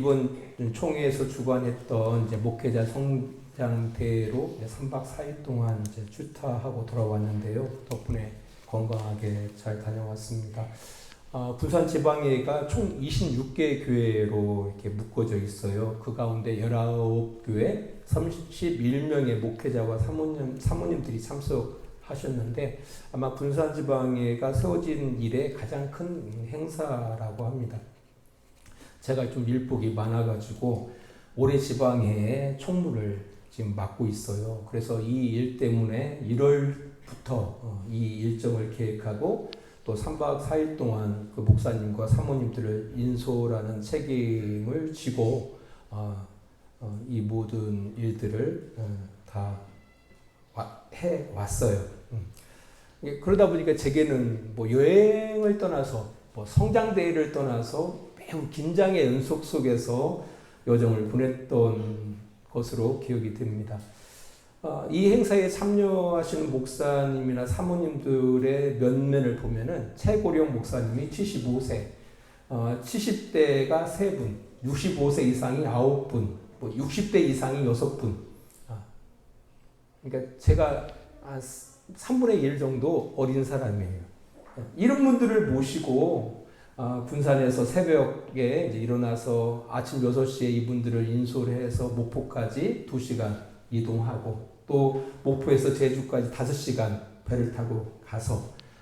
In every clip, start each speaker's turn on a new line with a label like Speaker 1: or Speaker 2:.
Speaker 1: 이번 총회에서 주관했던 이제 목회자 성장대회로 3박 4일 동안 이제 출타하고 돌아왔는데요. 덕분에 건강하게 잘 다녀왔습니다. 부산 지방회가 총 26개 교회로 이렇게 묶어져 있어요. 그 가운데 19교회 31명의 목회자와 사모님들이 참석하셨는데 아마 부산 지방회가 세워진 이래 가장 큰 행사라고 합니다. 제가 좀 일복이 많아가지고 올해 지방회에 총무를 지금 맡고 있어요. 그래서 이 일 때문에 1월부터 이 일정을 계획하고 또 3박 4일 동안 그 목사님과 사모님들을 인솔하는 책임을 지고 이 모든 일들을 다 해왔어요. 그러다 보니까 제게는 뭐 여행을 떠나서 뭐 성장대회를 떠나서 매우 긴장의 연속 속에서 여정을 보냈던 것으로 기억이 됩니다. 이 행사에 참여하시는 목사님이나 사모님들의 면면을 보면은 최고령 목사님이 75세, 70대가 3분, 65세 이상이 9분, 뭐 60대 이상이 6분. 그러니까 제가 한 3분의 1 정도 어린 사람이에요. 이런 분들을 모시고 군산에서 새벽에 이제 일어나서 아침 6시에 이분들을 인솔해서 목포까지 2시간 이동하고 또 목포에서 제주까지 5시간 배를 타고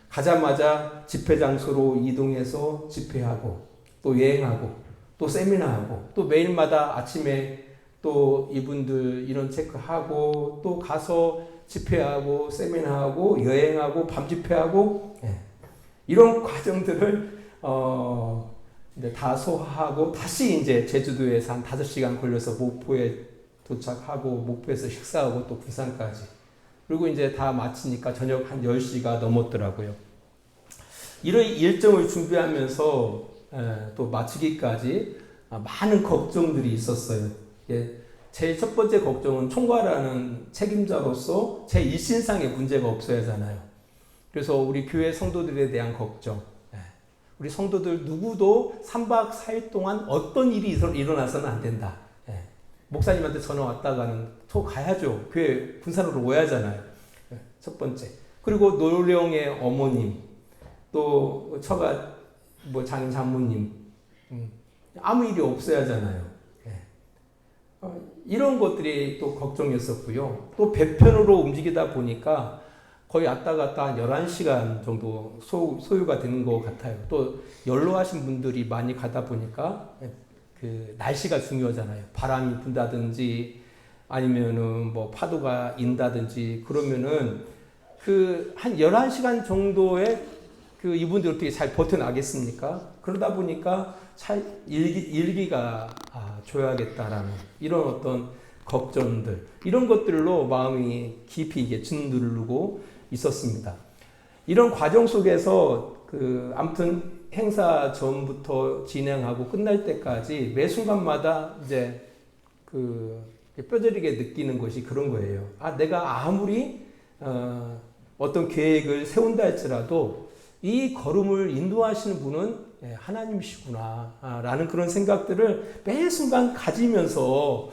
Speaker 1: 가자마자 집회 장소로 이동해서 집회하고 또 여행하고 또 세미나하고 또 매일마다 아침에 또 이분들 인원 체크하고 또 가서 집회하고 세미나하고 여행하고 밤 집회하고 이런 과정들을 이제 다 소화하고 다시 이제 제주도에서 한 5시간 걸려서 목포에 도착하고 목포에서 식사하고 또 부산까지 그리고 이제 다 마치니까 저녁 한 10시가 넘었더라고요. 이런 일정을 준비하면서 또 마치기까지 많은 걱정들이 있었어요. 제일 첫 번째 걱정은 총괄하는 책임자로서 제 일신상에 문제가 없어야 하잖아요. 그래서 우리 교회 성도들에 대한 걱정, 우리 성도들 누구도 3박 4일 동안 어떤 일이 일어나서는 안 된다. 목사님한테 전화 왔다가는 저 가야죠. 교회 군산으로 오야 하잖아요. 첫 번째. 그리고 노령의 어머님, 또 처가 뭐 장인 장모님, 아무 일이 없어야 하잖아요. 이런 것들이 또 걱정이었었고요. 또 배편으로 움직이다 보니까 거의 왔다 갔다 한 11시간 정도 소요가 되는 것 같아요. 또 연로하신 분들이 많이 가다 보니까 그 날씨가 중요하잖아요. 바람이 분다든지 아니면은 뭐 파도가 인다든지 그러면은 그 한 11시간 정도에 그 이분들 어떻게 잘 버텨나겠습니까? 그러다 보니까 잘 일기가 줘야겠다라는 이런 어떤 걱정들, 이런 것들로 마음이 깊이 이게 짓누르고 있었습니다. 이런 과정 속에서 아무튼 행사 전부터 진행하고 끝날 때까지 매 순간마다 이제 뼈저리게 느끼는 것이 그런 거예요. 내가 아무리 어떤 계획을 세운다 할지라도 이 걸음을 인도하시는 분은 하나님이시구나 라는 그런 생각들을 매 순간 가지면서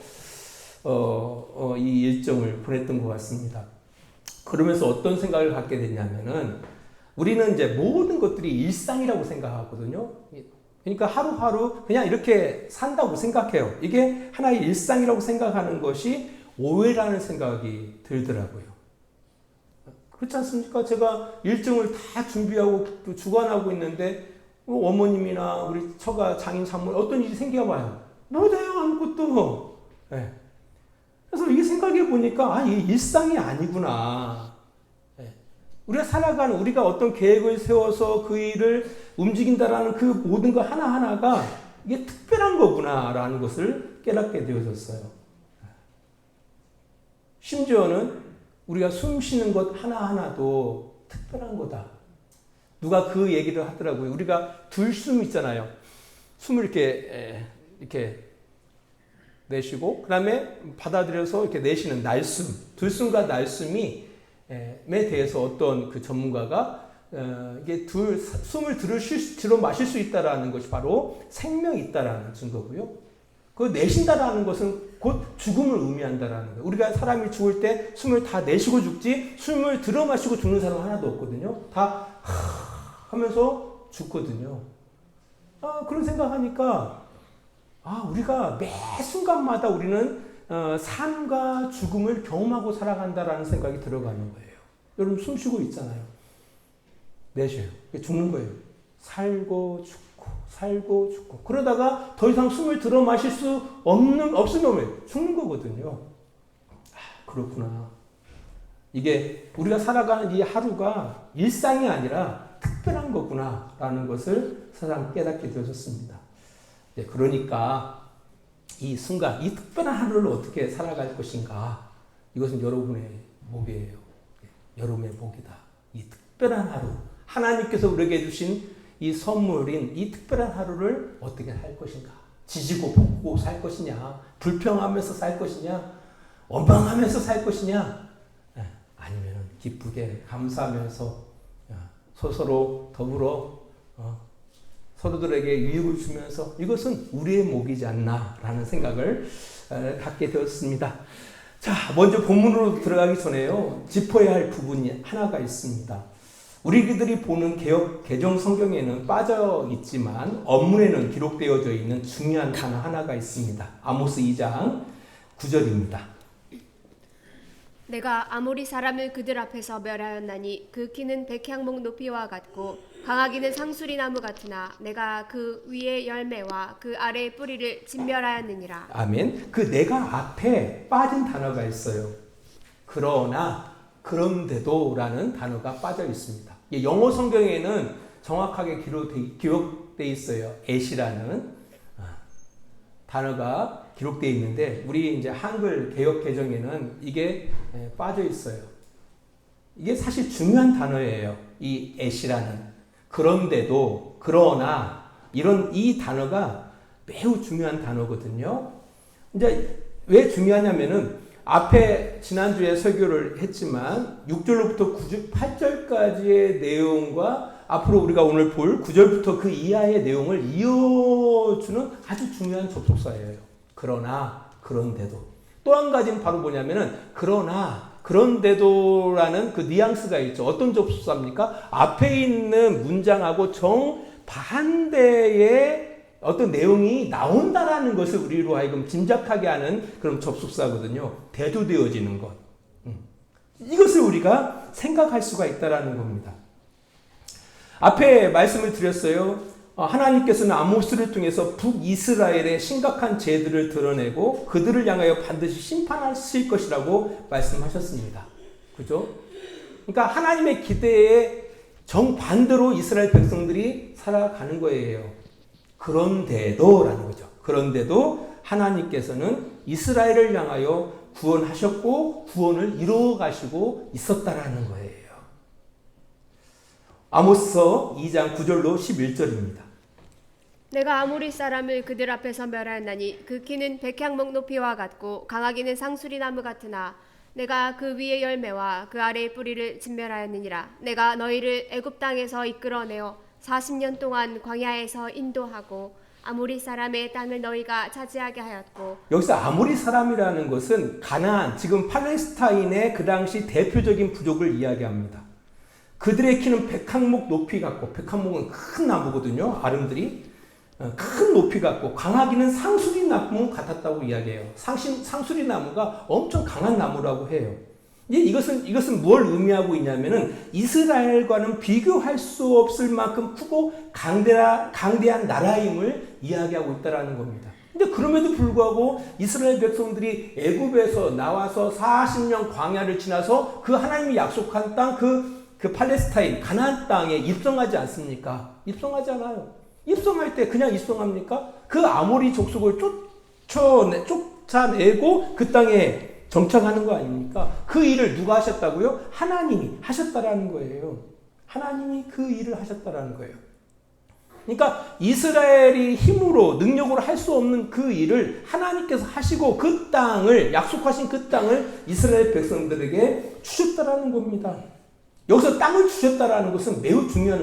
Speaker 1: 이 일정을 보냈던 것 같습니다. 그러면서 어떤 생각을 갖게 됐냐면은 우리는 이제 모든 것들이 일상이라고 생각하거든요. 그러니까 하루하루 그냥 이렇게 산다고 생각해요. 이게 하나의 일상이라고 생각하는 것이 오해라는 생각이 들더라고요. 그렇지 않습니까? 제가 일정을 다 준비하고 또 주관하고 있는데 어머님이나 우리 처가 장인 장모 어떤 일이 생겨봐요. 못해요 아무것도. 그래서 이게 생각해 보니까 이게 일상이 아니구나. 우리가 살아가는 우리가 어떤 계획을 세워서 그 일을 움직인다라는 그 모든 것 하나하나가 이게 특별한 거구나라는 것을 깨닫게 되어졌어요. 심지어는 우리가 숨 쉬는 것 하나하나도 특별한 거다. 누가 그 얘기를 하더라고요. 우리가 들숨 있잖아요. 숨을 이렇게 내쉬고 그 다음에 받아들여서 이렇게 내쉬는 날숨, 들숨과 날숨에 대해서 어떤 그 전문가가 이게 숨을 들어 마실 수 있다라는 것이 바로 생명이 있다라는 증거고요. 그 내쉰다라는 것은 곧 죽음을 의미한다라는 거예요. 우리가 사람이 죽을 때 숨을 다 내쉬고 죽지 숨을 들어 마시고 죽는 사람 하나도 없거든요. 다 하면서 죽거든요. 그런 생각하니까 우리가 매 순간마다 우리는 삶과 죽음을 경험하고 살아간다라는 생각이 들어가는 거예요. 여러분 숨 쉬고 있잖아요. 내쉬어요. 죽는 거예요. 살고 죽고 그러다가 더 이상 숨을 들어 마실 수 없으면 죽는 거거든요. 그렇구나. 이게 우리가 살아가는 이 하루가 일상이 아니라 특별한 거구나라는 것을 세상 깨닫게 되어졌습니다. 그러니까 이 순간, 이 특별한 하루를 어떻게 살아갈 것인가, 이것은 여러분의 몫이에요. 여러분의 몫이다. 이 특별한 하루, 하나님께서 우리에게 주신 이 선물인 이 특별한 하루를 어떻게 살 것인가? 지지고 볶고 살 것이냐? 불평하면서 살 것이냐? 원망하면서 살 것이냐? 아니면 기쁘게 감사하면서 서로 더불어 서로들에게 유익을 주면서 이것은 우리의 몫이지 않나라는 생각을 갖게 되었습니다. 자, 먼저 본문으로 들어가기 전에요. 짚어야 할 부분이 하나가 있습니다. 우리들이 보는 개정 성경에는 빠져 있지만 언문에는 기록되어져 있는 중요한 단어 하나가 있습니다. 아모스 2장 9절입니다.
Speaker 2: 내가 아모리 사람을 그들 앞에서 멸하였나니 그 키는 백향목 높이와 같고 강하기는 상수리 나무 같으나 내가 그 위의 열매와 그 아래의 뿌리를 진멸하였느니라.
Speaker 1: 아멘. 그 내가 앞에 빠진 단어가 있어요. 그러나 그런데도라는 단어가 빠져 있습니다. 영어 성경에는 정확하게 기록되어 있어요. at이라는 단어가 기록되어 있는데 우리 이제 한글 개역 개정에는 이게 빠져 있어요. 이게 사실 중요한 단어예요. 이 at이라는. 그런데도, 그러나 이런 이 단어가 매우 중요한 단어거든요. 이제 왜 중요하냐면은 앞에 지난주에 설교를 했지만 6절로부터 8절까지의 내용과 앞으로 우리가 오늘 볼 9절부터 그 이하의 내용을 이어주는 아주 중요한 접속사예요. 그러나, 그런데도. 또 한 가지는 바로 뭐냐면은 그러나, 그런데도라는 그 뉘앙스가 있죠. 어떤 접속사입니까? 앞에 있는 문장하고 정반대의 어떤 내용이 나온다라는 것을 우리로 하여금 짐작하게 하는 그런 접속사거든요. 대두되어지는 것. 이것을 우리가 생각할 수가 있다라는 겁니다. 앞에 말씀을 드렸어요. 하나님께서는 아모스를 통해서 북이스라엘의 심각한 죄들을 드러내고 그들을 향하여 반드시 심판하실 것이라고 말씀하셨습니다. 그죠? 그러니까 하나님의 기대에 정반대로 이스라엘 백성들이 살아가는 거예요. 그런데도라는 거죠. 그런데도 하나님께서는 이스라엘을 향하여 구원하셨고 구원을 이루어 가시고 있었다라는 거예요. 아모스서 2장 9절로 11절입니다.
Speaker 2: 내가 아모리 사람을 그들 앞에서 멸하였나니 그 키는 백향목 높이와 같고 강하기는 상수리 나무 같으나 내가 그 위의 열매와 그 아래의 뿌리를 진멸하였느니라. 내가 너희를 애굽 땅에서 이끌어내어 40년 동안 광야에서 인도하고 아모리 사람의 땅을 너희가 차지하게 하였고.
Speaker 1: 여기서 아모리 사람이라는 것은 가나안, 지금 팔레스타인의 그 당시 대표적인 부족을 이야기합니다. 그들의 키는 백향목 높이 같고, 백향목은 큰 나무거든요. 아름들이 큰 높이 같고 강하기는 상수리 나무 같았다고 이야기해요. 상수리 나무가 엄청 강한 나무라고 해요. 이것은 뭘 의미하고 있냐면은 이스라엘과는 비교할 수 없을 만큼 크고 강대한 나라임을 이야기하고 있다라는 겁니다. 근데 그럼에도 불구하고 이스라엘 백성들이 애굽에서 나와서 40년 광야를 지나서 그 하나님이 약속한 땅 그 팔레스타인 가나안 땅에 입성하지 않습니까? 입성하지 않아요. 입성할 때 그냥 입성합니까? 그 아모리 족속을 쫓아내고 그 땅에 정착하는 거 아닙니까? 그 일을 누가 하셨다고요? 하나님이 하셨다라는 거예요. 하나님이 그 일을 하셨다라는 거예요. 그러니까 이스라엘이 힘으로 능력으로 할 수 없는 그 일을 하나님께서 하시고 그 땅을 약속하신 그 땅을 이스라엘 백성들에게 주셨다라는 겁니다. 여기서 땅을 주셨다라는 것은 매우 중요한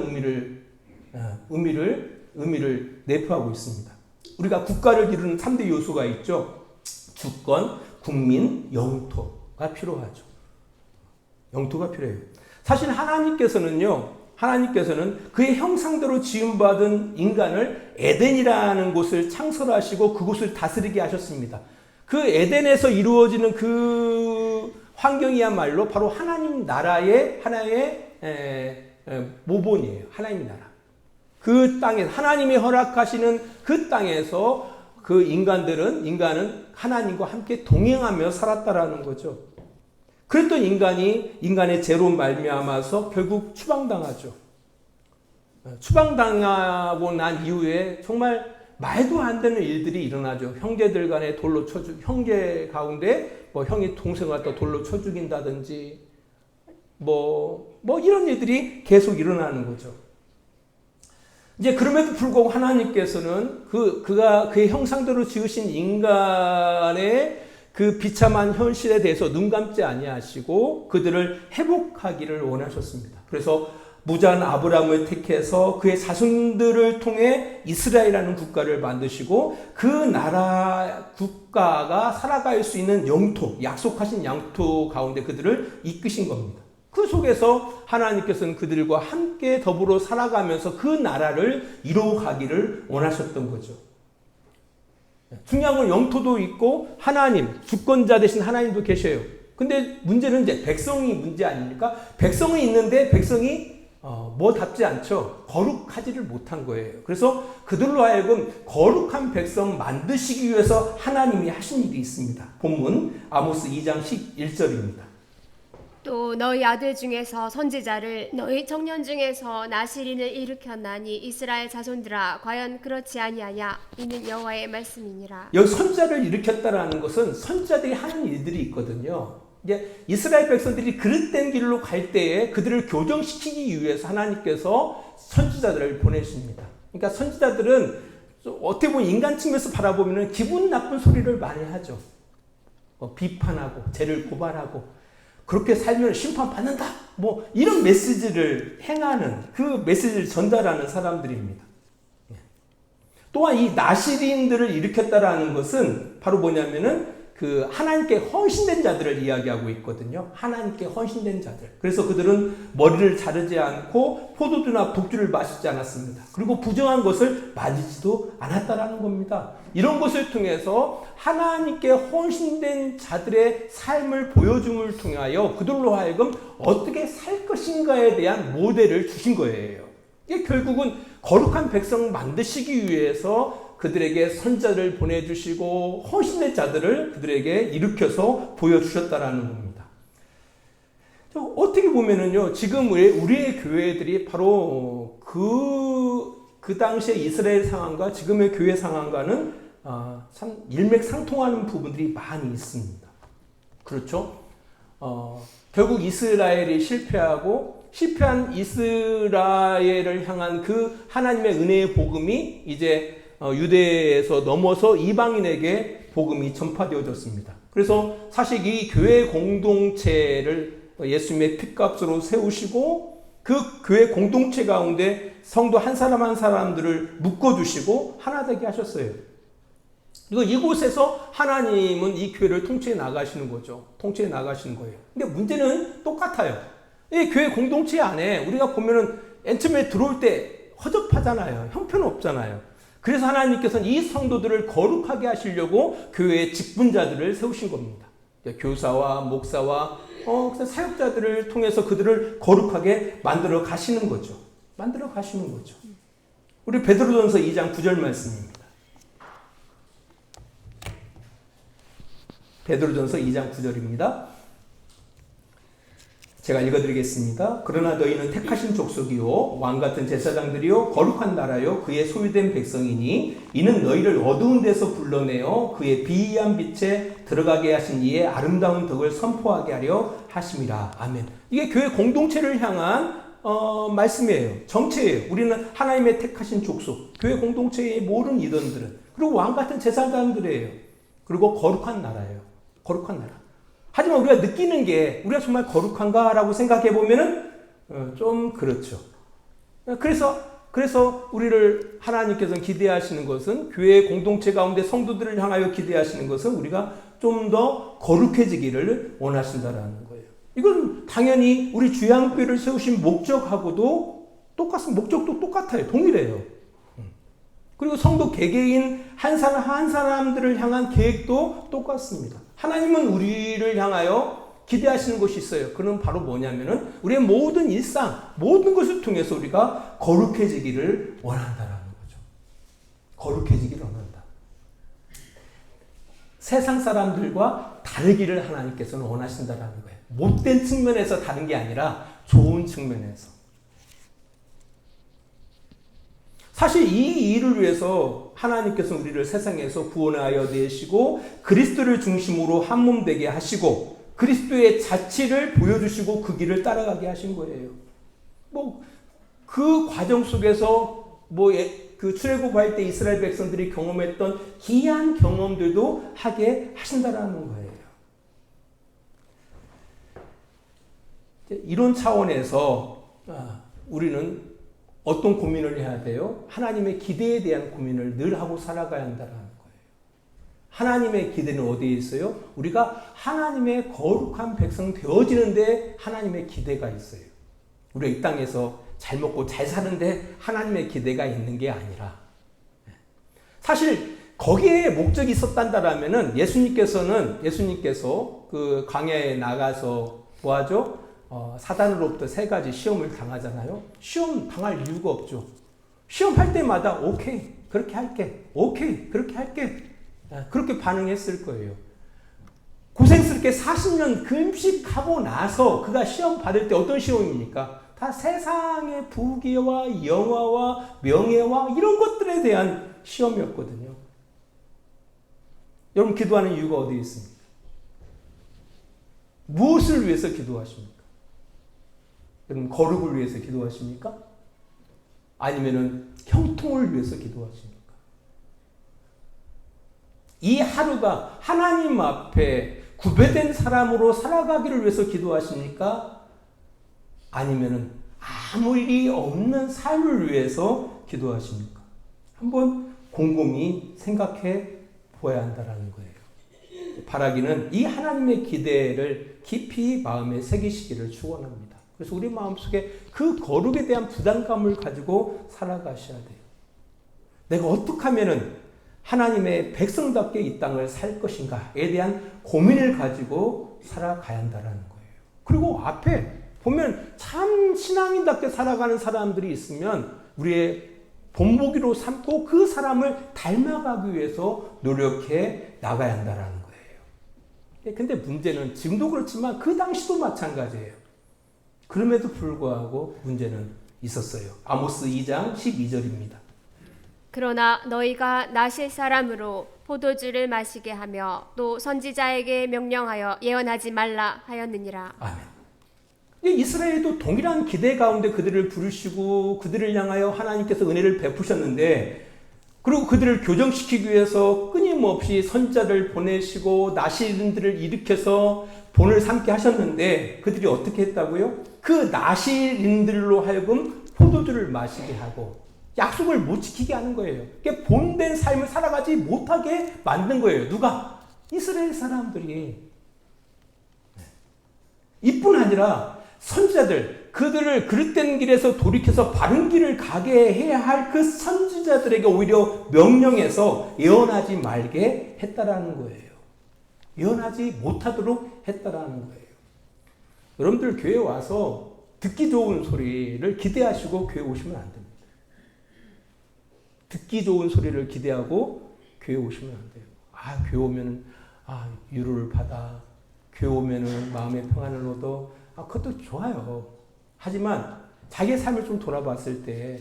Speaker 1: 의미를 내포하고 있습니다. 우리가 국가를 이루는 3대 요소가 있죠. 주권, 국민, 영토가 필요하죠. 영토가 필요해요. 사실 하나님께서는 그의 형상대로 지음받은 인간을 에덴이라는 곳을 창설하시고 그곳을 다스리게 하셨습니다. 그 에덴에서 이루어지는 그 환경이야말로 바로 하나님 나라의 하나의 모본이에요. 하나님 나라. 그 땅에 하나님이 허락하시는 그 땅에서 그 인간은 하나님과 함께 동행하며 살았다라는 거죠. 그랬던 인간의 죄로 말미암아서 결국 추방당하죠. 추방당하고 난 이후에 정말 말도 안 되는 일들이 일어나죠. 형제들 간에 돌로 형제 가운데 형이 동생을 갖다 돌로 쳐 죽인다든지 이런 일들이 계속 일어나는 거죠. 이제 그럼에도 불구하고 하나님께서는 그의 형상대로 지으신 인간의 그 비참한 현실에 대해서 눈 감지 아니하시고 그들을 회복하기를 원하셨습니다. 그래서 무자한 아브라함을 택해서 그의 자손들을 통해 이스라엘이라는 국가를 만드시고 그 나라 국가가 살아갈 수 있는 영토, 약속하신 영토 가운데 그들을 이끄신 겁니다. 그 속에서 하나님께서는 그들과 함께 더불어 살아가면서 그 나라를 이루어가기를 원하셨던 거죠. 중요한 건 영토도 있고 하나님, 주권자 되신 하나님도 계셔요. 근데 문제는 이제 백성이 문제 아닙니까? 백성이 있는데 백성이 답지 않죠. 거룩하지를 못한 거예요. 그래서 그들로 하여금 거룩한 백성 만드시기 위해서 하나님이 하신 일이 있습니다. 본문 아모스 2장 11절입니다.
Speaker 2: 또 너희 아들 중에서 선지자를 너희 청년 중에서 나시린을 일으켰나니 이스라엘 자손들아 과연 그렇지 아니하냐 이는 여호와의 말씀이니라.
Speaker 1: 여기 선지자를 일으켰다라는 것은 선지자들이 하는 일들이 있거든요. 이제 이스라엘 백성들이 그릇된 길로 갈 때에 그들을 교정시키기 위해서 하나님께서 선지자들을 보내십니다. 그러니까 선지자들은 어떻게 보면 인간 측면에서 바라보면 기분 나쁜 소리를 많이 하죠. 비판하고 죄를 고발하고 그렇게 살면 심판받는다. 이런 메시지를 행하는 그 메시지를 전달하는 사람들입니다. 또한 이 나시린들을 일으켰다라는 것은 바로 뭐냐면은 그 하나님께 헌신된 자들을 이야기하고 있거든요. 하나님께 헌신된 자들. 그래서 그들은 머리를 자르지 않고 포도주나 북주를 마시지 않았습니다. 그리고 부정한 것을 만지지도 않았다라는 겁니다. 이런 것을 통해서 하나님께 헌신된 자들의 삶을 보여줌을 통하여 그들로 하여금 어떻게 살 것인가에 대한 모델을 주신 거예요. 이게 결국은 거룩한 백성 만드시기 위해서 그들에게 선자를 보내주시고 헌신된 자들을 그들에게 일으켜서 보여주셨다라는 겁니다. 어떻게 보면은요, 지금 우리의 교회들이 바로 그 당시의 이스라엘 상황과 지금의 교회 상황과는 참 일맥상통하는 부분들이 많이 있습니다. 그렇죠? 결국 이스라엘이 실패한 이스라엘을 향한 그 하나님의 은혜의 복음이 이제 유대에서 넘어서 이방인에게 복음이 전파되어졌습니다. 그래서 사실 이 교회 공동체를 예수님의 피값으로 세우시고 그 교회 공동체 가운데 성도 한 사람 한 사람들을 묶어주시고 하나 되게 하셨어요. 그리고 이곳에서 하나님은 이 교회를 통치해 나가시는 거죠. 통치해 나가시는 거예요. 근데 문제는 똑같아요. 이 교회 공동체 안에 우리가 보면은 맨 처음에 들어올 때 허접하잖아요. 형편없잖아요. 그래서 하나님께서는 이 성도들을 거룩하게 하시려고 교회의 직분자들을 세우신 겁니다. 교사와 목사와 사역자들을 통해서 그들을 거룩하게 만들어 가시는 거죠. 우리 베드로전서 2장 9절 말씀입니다. 베드로전서 2장 9절입니다. 제가 읽어드리겠습니다. 그러나 너희는 택하신 족속이요 왕같은 제사장들이요 거룩한 나라요 그의 소유된 백성이니 이는 너희를 어두운 데서 불러내어 그의 비이한 빛에 들어가게 하신 이의 아름다운 덕을 선포하게 하려 하심이라. 아멘. 이게 교회 공동체를 향한 말씀이에요. 정체예요. 우리는 하나님의 택하신 족속, 교회 공동체의 모든 이don들은 그리고 왕같은 제사장들이에요. 그리고 거룩한 나라예요. 거룩한 나라. 하지만 우리가 느끼는 게 우리가 정말 거룩한가라고 생각해 보면은 좀 그렇죠. 그래서 그래서 우리를 하나님께서는 기대하시는 것은 교회 공동체 가운데 성도들을 향하여 기대하시는 것은 우리가 좀 더 거룩해지기를 원하신다라는 거예요. 이건 당연히 우리 주양교회를 세우신 목적하고도 똑같은 목적도 똑같아요. 동일해요. 그리고 성도 개개인 한 사람 한 사람들을 향한 계획도 똑같습니다. 하나님은 우리를 향하여 기대하시는 것이 있어요. 그는 바로 뭐냐면은 우리의 모든 일상, 모든 것을 통해서 우리가 거룩해지기를 원한다라는 거죠. 거룩해지기를 원한다. 세상 사람들과 다르기를 하나님께서는 원하신다라는 거예요. 못된 측면에서 다른 게 아니라 좋은 측면에서. 사실 이 일을 위해서 하나님께서 우리를 세상에서 구원하여 내시고 그리스도를 중심으로 한 몸 되게 하시고 그리스도의 자치를 보여주시고 그 길을 따라가게 하신 거예요. 그 과정 속에서 그 출애굽할 때 이스라엘 백성들이 경험했던 기이한 경험들도 하게 하신다라는 거예요. 이런 차원에서 우리는 어떤 고민을 해야 돼요? 하나님의 기대에 대한 고민을 늘 하고 살아가야 한다는 거예요. 하나님의 기대는 어디에 있어요? 우리가 하나님의 거룩한 백성 되어지는데 하나님의 기대가 있어요. 우리가 이 땅에서 잘 먹고 잘 사는데 하나님의 기대가 있는 게 아니라 사실 거기에 목적이 있었단다라면은 예수님께서 그 광야에 나가서 뭐하죠? 사단으로부터 3가지 시험을 당하잖아요. 시험 당할 이유가 없죠. 시험할 때마다 오케이 그렇게 할게. 오케이 그렇게 할게. 그렇게 반응했을 거예요. 고생스럽게 40년 금식하고 나서 그가 시험 받을 때 어떤 시험입니까? 다 세상의 부귀와 영화와 명예와 이런 것들에 대한 시험이었거든요. 여러분 기도하는 이유가 어디에 있습니까? 무엇을 위해서 기도하십니까? 여러분 거룩을 위해서 기도하십니까? 아니면은 형통을 위해서 기도하십니까? 이 하루가 하나님 앞에 구별된 사람으로 살아가기를 위해서 기도하십니까? 아니면은 아무 일이 없는 삶을 위해서 기도하십니까? 한번 곰곰이 생각해 보아야 한다는 거예요. 바라기는 이 하나님의 기대를 깊이 마음에 새기시기를 축원합니다. 그래서 우리 마음속에 그 거룩에 대한 부담감을 가지고 살아가셔야 돼요. 내가 어떻게 하면은 하나님의 백성답게 이 땅을 살 것인가에 대한 고민을 가지고 살아가야 한다는 거예요. 그리고 앞에 보면 참 신앙인답게 살아가는 사람들이 있으면 우리의 본보기로 삼고 그 사람을 닮아가기 위해서 노력해 나가야 한다는 거예요. 근데 문제는 지금도 그렇지만 그 당시도 마찬가지예요. 그럼에도 불구하고 문제는 있었어요. 아모스 2장 12절입니다.
Speaker 2: 그러나 너희가 나실 사람으로 포도주를 마시게 하며 또 선지자에게 명령하여 예언하지 말라 하였느니라.
Speaker 1: 아멘. 이스라엘도 동일한 기대 가운데 그들을 부르시고 그들을 향하여 하나님께서 은혜를 베푸셨는데 그리고 그들을 교정시키기 위해서 끊임없이 선지자를 보내시고 나실인들을 일으켜서 본을 삼게 하셨는데 그들이 어떻게 했다고요? 그 나실인들로 하여금 포도주를 마시게 하고 약속을 못 지키게 하는 거예요. 그러니까 본된 삶을 살아가지 못하게 만든 거예요. 누가? 이스라엘 사람들이. 이뿐 아니라 선지자들, 그들을 그릇된 길에서 돌이켜서 바른 길을 가게 해야 할 그 선지자들에게 오히려 명령해서 예언하지 말게 했다라는 거예요. 예언하지 못하도록 했다라는 거예요. 여러분들 교회 와서 듣기 좋은 소리를 기대하시고 교회 오시면 안 됩니다. 듣기 좋은 소리를 기대하고 교회 오시면 안 돼요. 교회 오면은 위로를 받아. 교회 오면은 마음의 평안을 얻어. 그것도 좋아요. 하지만 자기의 삶을 좀 돌아봤을 때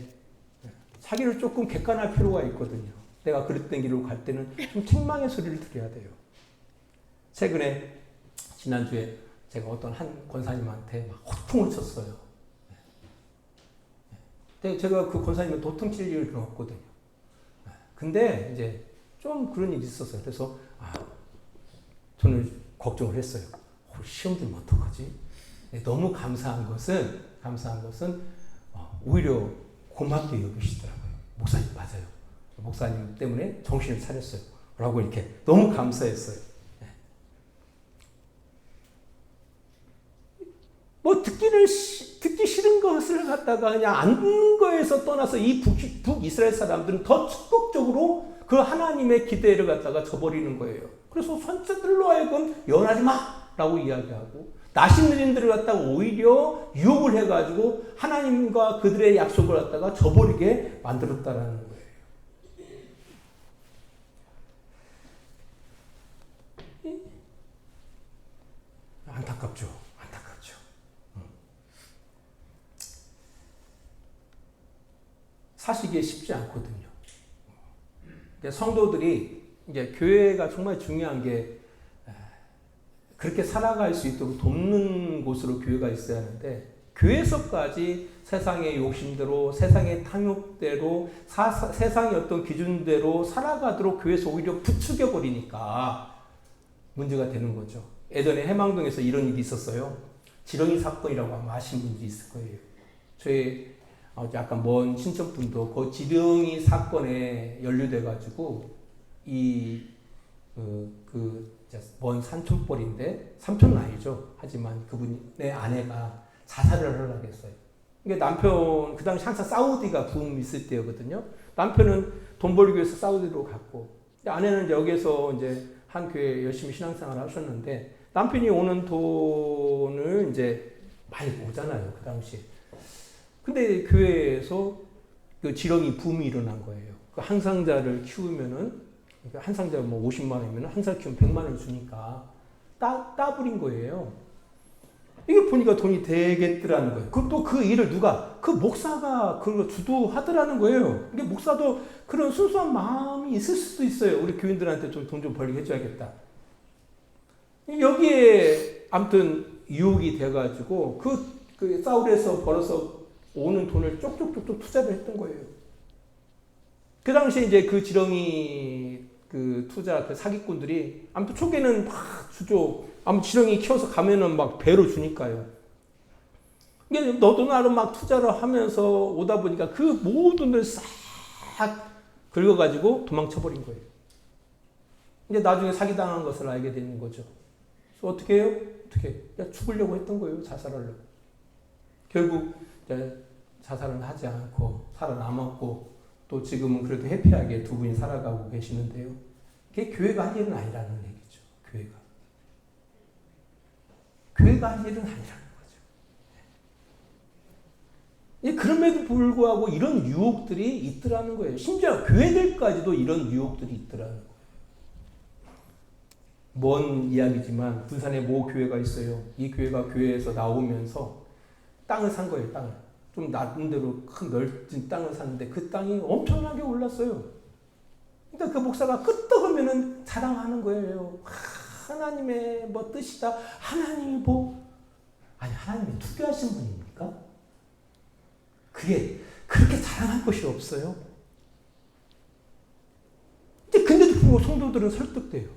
Speaker 1: 자기를 조금 객관할 필요가 있거든요. 내가 그릇된 길로 갈 때는 좀 책망의 소리를 들어야 돼요. 최근에 지난주에 제가 어떤 한 권사님한테 막 호통을 쳤어요. 근데 제가 그 권사님은 도통 칠 일은 없거든요. 근데 이제 좀 그런 일이 있었어요. 그래서 저는 걱정을 했어요. 시험 들면 어떡하지? 너무 감사한 것은 오히려 고맙게 여기시더라고요. 목사님 맞아요. 목사님 때문에 정신을 차렸어요. 라고 이렇게 너무 감사했어요. 뭐 듣기 싫은 것을 갖다가 그냥 안 듣는 거에서 떠나서 이 북이스라엘 사람들은 더 적극적으로 그 하나님의 기대를 갖다가 저버리는 거예요. 그래서 선자들로 하여금 연하지 마라고 이야기하고 나신들인들을 갖다가 오히려 유혹을 해가지고 하나님과 그들의 약속을 갖다가 저버리게 만들었다라는 거예요. 안타깝죠. 안타깝죠. 사시기에 쉽지 않거든요. 성도들이 이제 교회가 정말 중요한 게 그렇게 살아갈 수 있도록 돕는 곳으로 교회가 있어야 하는데 교회에서까지 세상의 욕심대로 세상의 탐욕대로 세상의 어떤 기준대로 살아가도록 교회에서 오히려 부추겨 버리니까 문제가 되는 거죠. 예전에 해망동에서 이런 일이 있었어요. 지렁이 사건이라고 아마 아신 분들이 있을 거예요. 저희 약간 먼 친척분도 그 지렁이 사건에 연루돼가지고 먼 삼촌뻘인데 삼촌은 아니죠. 하지만 그분의 아내가 자살을 하려고 했어요. 이게 남편 그 당시 항상 사우디가 붐 있을 때였거든요. 남편은 돈 벌기 위해서 사우디로 갔고 아내는 여기서 이제 한 교회에 열심히 신앙생활을 하셨는데 남편이 오는 돈을 이제 많이 모자라요. 그 당시에. 근데 교회에서 그 지렁이 붐이 일어난 거예요. 그 한 상자를 키우면은, 한 상자 뭐 50만 원이면 한 살 키우면 100만 원 주니까 따버린 거예요. 이게 보니까 돈이 되겠더라는 거예요. 또 그 일을 누가? 그 목사가 그걸 주도하더라는 거예요. 이게 목사도 그런 순수한 마음이 있을 수도 있어요. 우리 교인들한테 좀 돈 좀 벌게 해줘야겠다. 여기에 아무튼 유혹이 돼가지고 그 사울에서 벌어서 오는 돈을 쪽쪽쪽쪽 투자를 했던 거예요. 그 당시에 이제 그 지렁이 그 투자 그 사기꾼들이 아무튼 초기에는 막 주죠. 아무 지렁이 키워서 가면은 막 배로 주니까요. 이게 너도 나도 막 투자를 하면서 오다 보니까 그 모든 걸 싹 긁어가지고 도망쳐버린 거예요. 이제 나중에 사기당한 것을 알게 되는 거죠. 그래서 어떻게 해요? 죽으려고 했던 거예요. 자살하려고. 결국 자살은 하지 않고 살아남았고 또 지금은 그래도 해피하게 두 분이 살아가고 계시는데요. 그게 교회가 할 일은 아니라는 얘기죠. 교회가 할 일은 아니라는 거죠. 그럼에도 불구하고 이런 유혹들이 있더라는 거예요. 심지어 교회들까지도 이런 유혹들이 있더라는 거예요. 먼 이야기지만 군산에 모 교회가 있어요. 이 교회가 교회에서 나오면서 땅을 산 거예요. 땅을. 좀 나름대로 큰 넓은 땅을 샀는데 그 땅이 엄청나게 올랐어요. 그러니까 그 목사가 끄떡하면은 자랑하는 거예요. 하나님의 뭐 뜻이다. 하나님이 뭐 아니 하나님이 투교하신 분입니까? 그게 그렇게 자랑할 것이 없어요. 근데도 불구하고 성도들은 설득돼요.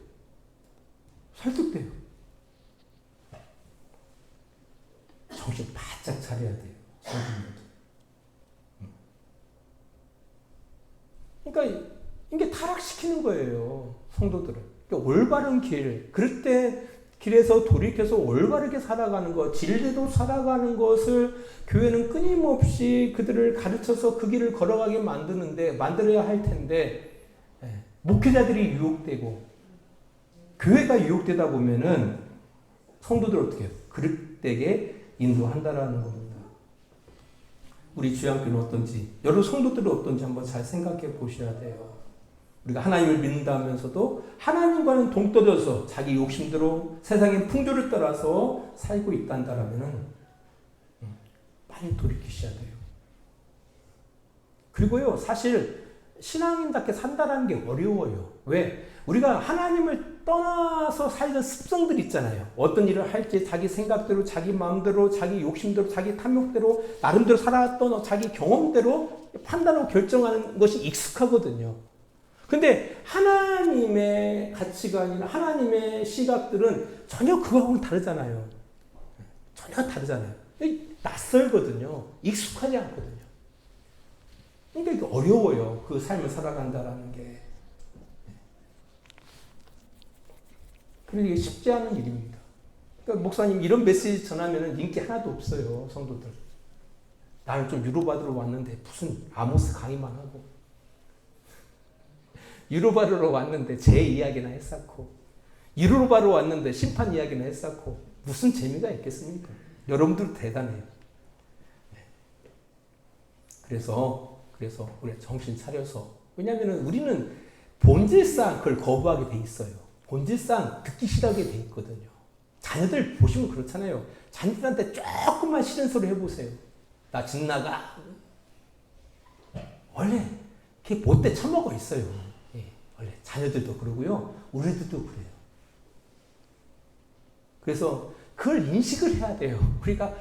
Speaker 1: 정신 바짝 차려야 돼요. 성도들도. 그러니까 이게 타락시키는 거예요. 성도들을. 그러니까 올바른 길, 그럴 때 길에서 돌이켜서 올바르게 살아가는 것, 진리로 살아가는 것을 교회는 끊임없이 그들을 가르쳐서 그 길을 걸어가게 만들어야 할 텐데, 목회자들이 유혹되고, 교회가 유혹되다 보면은 성도들 어떻게 해요? 그릇되게 인도한다라는 겁니다. 우리 주양교는 어떤지, 여러 성도들은 어떤지 한번 잘 생각해 보셔야 돼요. 우리가 하나님을 믿는다면서도 하나님과는 동떨어져서 자기 욕심대로 세상의 풍조를 따라서 살고 있단다라면은 빨리 돌이키셔야 돼요. 그리고요, 사실 신앙인답게 산다라는 게 어려워요. 왜? 우리가 하나님을 떠나서 살던 습성들 있잖아요. 어떤 일을 할지 자기 생각대로, 자기 마음대로, 자기 욕심대로, 자기 탐욕대로, 나름대로 살았던 자기 경험대로 판단하고 결정하는 것이 익숙하거든요. 근데 하나님의 가치관이나 하나님의 시각들은 전혀 그거하고는 다르잖아요. 전혀 다르잖아요. 낯설거든요. 익숙하지 않거든요. 그러니까 이게 어려워요. 그 삶을 살아간다라는 게. 그런데 이게 쉽지 않은 일입니다. 그러니까 목사님 이런 메시지 전하면 인기 하나도 없어요. 성도들. 나는 좀 위로받으러 왔는데 무슨 아모스 강의만 하고 위로받으러 왔는데 제 이야기나 했었고 위로받으러 왔는데 심판 이야기나 했었고 무슨 재미가 있겠습니까? 여러분들 대단해요. 그래서 우리 정신 차려서 왜냐하면 우리는 본질상 그걸 거부하게 돼 있어요. 본질상 듣기 싫어하게 돼 있거든요. 자녀들 보시면 그렇잖아요. 자녀들한테 조금만 싫은 소리 해보세요. 나 집 나가. 원래 그게 못돼 처먹어 있어요. 예, 원래 자녀들도 그러고요. 우리들도 그래요. 그래서 그걸 인식을 해야 돼요. 그러니까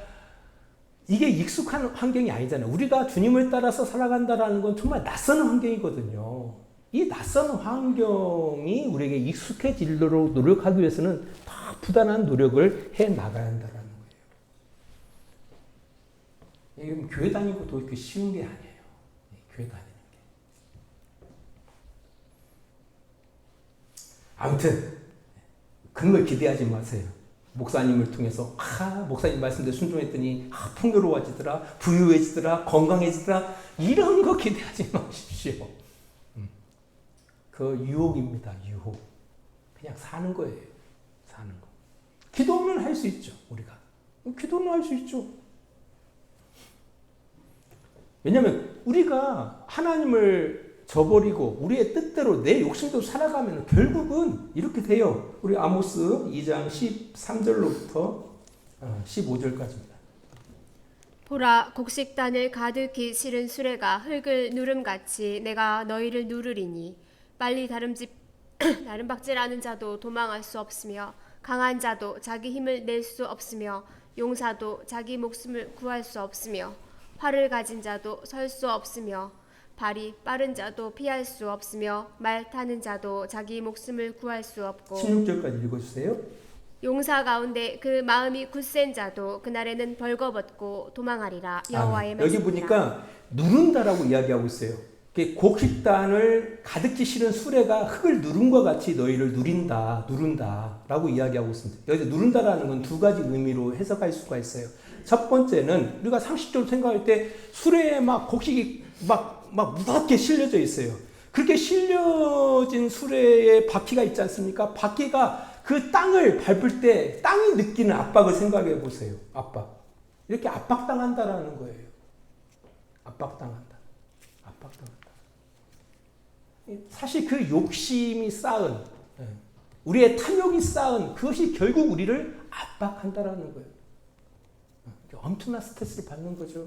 Speaker 1: 이게 익숙한 환경이 아니잖아요. 우리가 주님을 따라서 살아간다는 건 정말 낯선 환경이거든요. 이 낯선 환경이 우리에게 익숙해지도록 노력하기 위해서는 더 부단한 노력을 해 나가야 한다는 거예요. 이건 교회 다니고 또 이렇게 쉬운 게 아니에요. 교회 다니는 게. 아무튼 그런 걸 기대하지 마세요. 목사님을 통해서 목사님 말씀대로 순종했더니 풍요로워지더라, 부유해지더라, 건강해지더라 이런 거 기대하지 마십시오. 그 유혹입니다. 유혹. 그냥 사는 거예요. 사는 거. 기도는 할 수 있죠. 우리가. 기도는 할 수 있죠. 왜냐하면 우리가 하나님을 저버리고 우리의 뜻대로 내 욕심대로 살아가면 결국은 이렇게 돼요. 우리 아모스 2장 13절로부터 15절까지입니다.
Speaker 2: 보라, 곡식단을 가득히 실은 수레가 흙을 누름같이 내가 너희를 누르리니 빨리 다름박질하는 자도 도망할 수 없으며 강한 자도 자기 힘을 낼 수 없으며 용사도 자기 목숨을 구할 수 없으며 활을 가진 자도 설 수 없으며 발이 빠른 자도 피할 수 없으며 말 타는 자도 자기 목숨을 구할 수 없고
Speaker 1: 16절까지 읽어주세요.
Speaker 2: 용사 가운데 그 마음이 굳센 자도 그날에는 벌거벗고 도망하리라. 여호와의 말씀이니라.
Speaker 1: 여기 보니까 누른다라고 이야기하고 있어요. 곡식단을 가득히 실은 수레가 흙을 누른과 같이 너희를 누른다라고 이야기하고 있습니다. 여기서 누른다라는 건 두 가지 의미로 해석할 수가 있어요. 첫 번째는 우리가 상식적으로 생각할 때 수레에 막 곡식이 막 무겁게 실려져 있어요. 그렇게 실려진 수레에 바퀴가 있지 않습니까? 바퀴가 그 땅을 밟을 때 땅이 느끼는 압박을 생각해 보세요. 압박. 이렇게 압박당한다라는 거예요. 압박당한다. 사실 그 욕심이 쌓은, 우리의 탐욕이 쌓은 그것이 결국 우리를 압박한다라는 거예요. 엄청난 스트레스를 받는 거죠.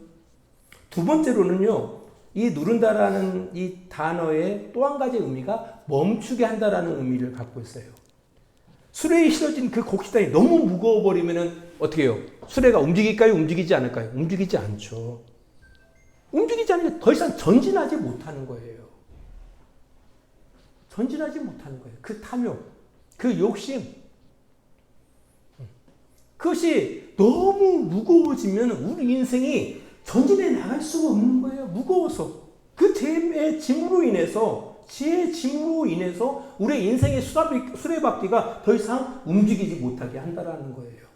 Speaker 1: 두 번째로는요, 이 누른다라는 이 단어의 또 한 가지 의미가 멈추게 한다라는 의미를 갖고 있어요. 수레에 실어진 그 곡식단이 너무 무거워버리면 어떻게 해요? 수레가 움직일까요? 움직이지 않을까요? 움직이지 않죠. 움직이지 않으면 더 이상 전진하지 못하는 거예요. 전진하지 못하는 거예요. 그 탐욕, 그 욕심. 그것이 너무 무거워지면 우리 인생이 전진해 나갈 수가 없는 거예요. 무거워서. 그 죄의 짐으로 인해서, 지혜의 짐으로 인해서 우리 인생의 수레바퀴가 더 이상 움직이지 못하게 한다라는 거예요.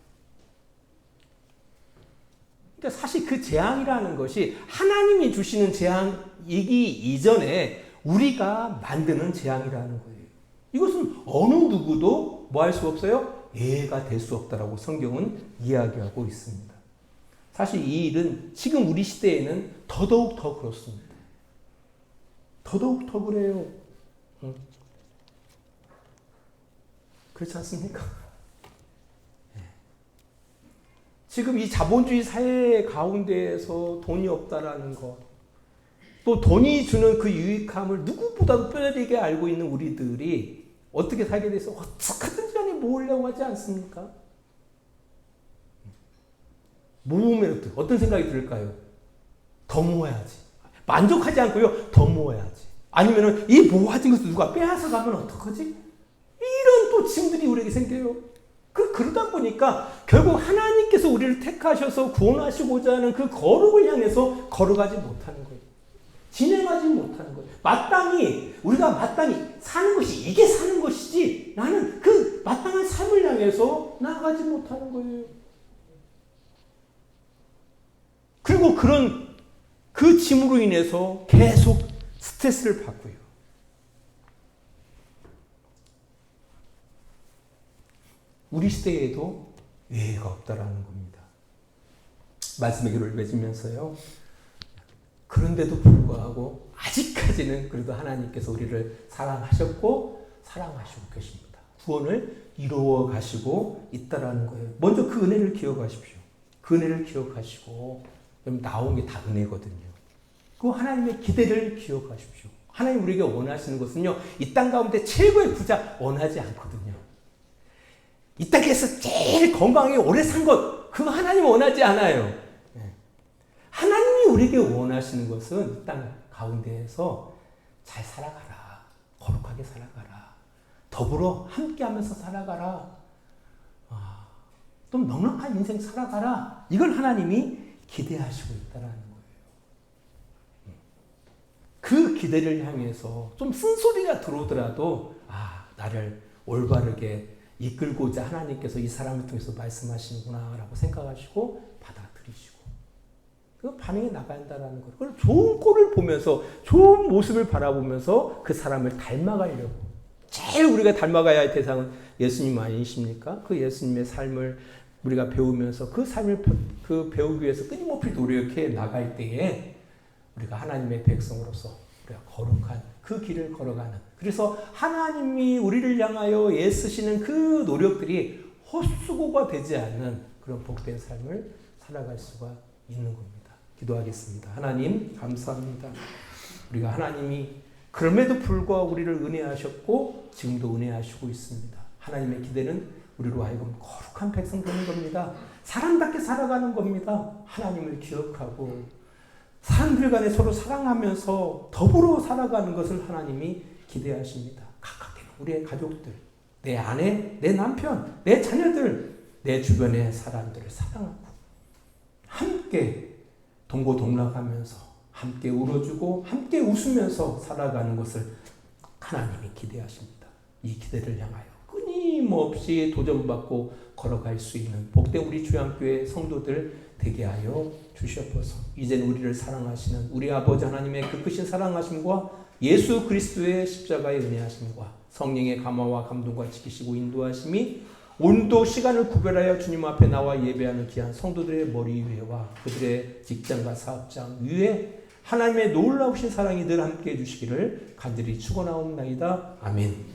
Speaker 1: 그러니까 사실 그 재앙이라는 것이 하나님이 주시는 재앙이기 이전에 우리가 만드는 재앙이라는 거예요. 이것은 어느 누구도 뭐 할 수 없어요? 예가 될 수 없다라고 성경은 이야기하고 있습니다. 사실 이 일은 지금 우리 시대에는 더더욱 더 그렇습니다. 더더욱 더 그래요. 그렇지 않습니까? 지금 이 자본주의 사회 가운데에서 돈이 없다라는 것, 또 돈이 주는 그 유익함을 누구보다도 뼈저리게 알고 있는 우리들이 어떻게 살게 돼서 어떻게든지 간에 모으려고 하지 않습니까? 모으면 어떤 생각이 들까요? 더 모아야지. 만족하지 않고요, 더 모아야지. 아니면은 이 모아진 것을 누가 빼앗아 가면 어떡하지? 이런 또 짐들이 우리에게 생겨요. 그러다 보니까 결국 하나님께서 우리를 택하셔서 구원하시고자 하는 그 거룩을 향해서 걸어가지 못하는 거예요. 진행하지 못하는 거예요. 우리가 마땅히 사는 것이 이게 사는 것이지 나는 그 마땅한 삶을 향해서 나아가지 못하는 거예요. 그리고 그 짐으로 인해서 계속 스트레스를 받고요. 우리 시대에도 예외가 없다라는 겁니다. 말씀의 기로를 맺으면서요. 그런데도 불구하고 아직까지는 그래도 하나님께서 우리를 사랑하셨고 사랑하시고 계십니다. 구원을 이루어 가시고 있다라는 거예요. 먼저 그 은혜를 기억하십시오. 그 은혜를 기억하시고 나온 게 다 은혜거든요. 그 하나님의 기대를 기억하십시오. 하나님 우리에게 원하시는 것은요. 이 땅 가운데 최고의 부자 원하지 않거든요. 이 땅에서 제일 건강하게 오래 산 것, 그거 하나님 원하지 않아요. 하나님이 우리에게 원하시는 것은 이 땅 가운데에서 잘 살아가라. 거룩하게 살아가라. 더불어 함께하면서 살아가라. 좀 넉넉한 인생 살아가라. 이걸 하나님이 기대하시고 있다는 거예요. 그 기대를 향해서 좀 쓴소리가 들어오더라도 나를 올바르게 이끌고자 하나님께서 이 사람을 통해서 말씀하시는구나 라고 생각하시고 받아들이시고 그 반응이 나가야 한다는 거예요. 그걸 좋은 꼴을 보면서 좋은 모습을 바라보면서 그 사람을 닮아가려고 제일 우리가 닮아가야 할 대상은 예수님 아니십니까? 그 예수님의 삶을 우리가 배우면서 그 삶을 배우기 위해서 끊임없이 노력해 나갈 때에 우리가 하나님의 백성으로서 우리가 거룩한 그 길을 걸어가는 그래서 하나님이 우리를 향하여 애쓰시는 그 노력들이 헛수고가 되지 않는 그런 복된 삶을 살아갈 수가 있는 겁니다. 기도하겠습니다. 하나님 감사합니다. 우리가 하나님이 그럼에도 불구하고 우리를 은혜하셨고 지금도 은혜하시고 있습니다. 하나님의 기대는 우리로 하여금 거룩한 백성 되는 겁니다. 사람답게 살아가는 겁니다. 하나님을 기억하고 사람들 간에 서로 사랑하면서 더불어 살아가는 것을 하나님이 기대하십니다. 각각 우리의 가족들, 내 아내, 내 남편, 내 자녀들, 내 주변의 사람들을 사랑하고 함께 동고동락하면서 함께 울어주고 함께 웃으면서 살아가는 것을 하나님이 기대하십니다. 이 기대를 향하여 끊임없이 도전받고 걸어갈 수 있는 복된 우리 주양교회 성도들 되게 하여 주시옵소서. 이제는 우리를 사랑하시는 우리 아버지 하나님의 그 크신 사랑하심과 예수 그리스도의 십자가의 은혜하심과 성령의 감화와 감동과 지키시고 인도하심이 온도 시간을 구별하여 주님 앞에 나와 예배하는 귀한 성도들의 머리 위에와 그들의 직장과 사업장 위에 하나님의 놀라우신 사랑이 늘 함께해 주시기를 간절히 축원하옵나이다. 아멘.